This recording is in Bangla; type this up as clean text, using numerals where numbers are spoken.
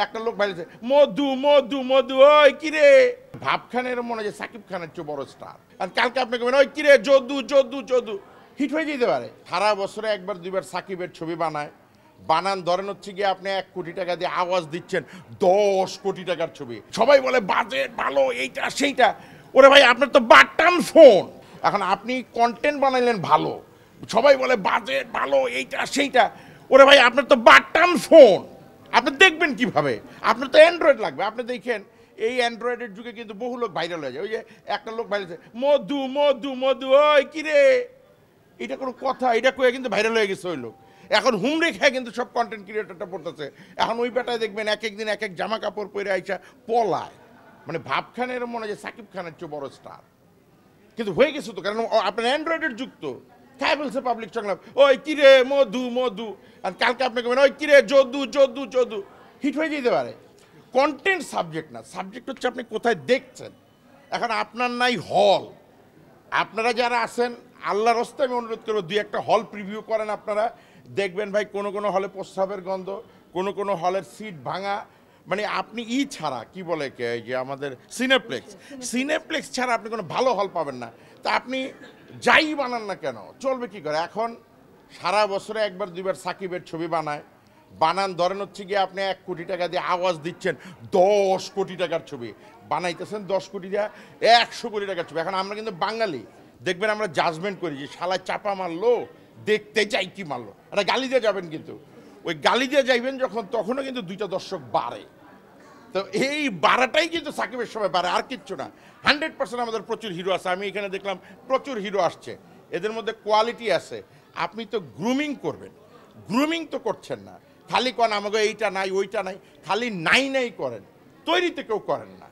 একটা লোক বাইরে মধু মধু মধু ওই কিরে ভাব খানের মনে হয় সাকিব খানের চেয়ে বড় স্টার। আর কালকে আপনি কবেন ওই কিরে যদু যদু যদু হিট হয়ে যেতে পারে। সারা বছরে একবার দুইবার সাকিবের ছবি বানান ধরেন হচ্ছে গিয়ে আপনি 1 কোটি টাকা দিয়ে আওয়াজ দিচ্ছেন 10 কোটি টাকার ছবি। সবাই বলে বাজেট ভালো এইটা সেইটা। ওরে ভাই আপনার তো বাটন ফোন, এখন আপনি কন্টেন্ট বানাইলেন ভালো, সবাই বলে বাজেট ভালো এইটা সেইটা। ওরে ভাই আপনার তো বাটন ফোন, আপনি দেখবেন কিভাবে? আপনার তো অ্যান্ড্রয়েড লাগবে। আপনি দেখেন এই অ্যান্ড্রয়েডের যুগে কিন্তু বহু লোক ভাইরাল হয়ে যায়। ওই যে একটা লোক ভাইরাল হয়েছে মধু মধু মধু ওই কিরে, এটা কোনো কথা? এটা কয়ে কিন্তু ভাইরাল হয়ে গেছে ওই লোক। এখন হুমড়ে খায় কিন্তু সব কন্টেন্ট ক্রিয়েটরটা পড়তেছে। এখন ওই বেটায় দেখবেন এক একদিন এক এক জামা কাপড় পরে আইসা পলায়, মানে ভাব খানের মনে হয় সাকিব খানের চেয়ে বড় স্টার। কিন্তু হয়ে গেছে তো, কারণ আপনার অ্যান্ড্রয়েডের যুক্ত খায় বলছে পাবলিক সংলাপ ওই কিরে মধু মধু। আর কালকে আপনি কবেন ওই কিরে যদু যদু যদু হিট হয়ে যেতে পারে। কন্টেন্ট সাবজেক্ট না, সাবজেক্ট হচ্ছে আপনি কোথায় দেখছেন। এখন আপনার নাই হল, আপনারা যারা আছেন আল্লাহর রাস্তায় আমি অনুরোধ করবো 2-1টা হল প্রিভিউ করেন। আপনারা দেখবেন ভাই কোনো কোনো হলে প্রস্রাবের গন্ধ, কোনো কোনো হলের সিট ভাঙা, মানে আপনি ছাড়া কি বলে যে আমাদের সিনেপ্লেক্স ছাড়া আপনি কোনো ভালো হল পাবেন না। তা আপনি যাই বানান না কেন চলবে কি করে? এখন সারা বছরে একবার দুইবার সাকিবের ছবি বানান ধরেন হচ্ছে গিয়ে আপনি 1 কোটি টাকা দিয়ে আওয়াজ দিচ্ছেন 10 কোটি টাকার ছবি বানাইতেছেন, 10 কোটি দিয়ে 100 কোটি টাকার ছবি। এখন আমরা কিন্তু বাঙালি, দেখবেন আমরা জাজমেন্ট করি যে শালায় চাপা মারলো, দেখতে চাই কি মারলো, একটা গালি দিয়ে যাবেন, কিন্তু ওই গালি দিয়ে যাইবেন যখন তখনও কিন্তু 2টা দর্শক বাড়ে। তো এই বাড়াটাই কিন্তু সাকিবের সময় বাড়ে, আর কিচ্ছু না। 100% আমাদের প্রচুর হিরো আছে। আমি এখানে দেখলাম প্রচুর হিরো আসছে, এদের মধ্যে কোয়ালিটি আছে। আপনি তো গ্রুমিং করবেন, গ্রুমিং তো করছেন না, খালি কোন আমাকে এইটা নাই ওইটা নাই, খালি নাই নাই করেন, তৈরিতে কেউ করেন না।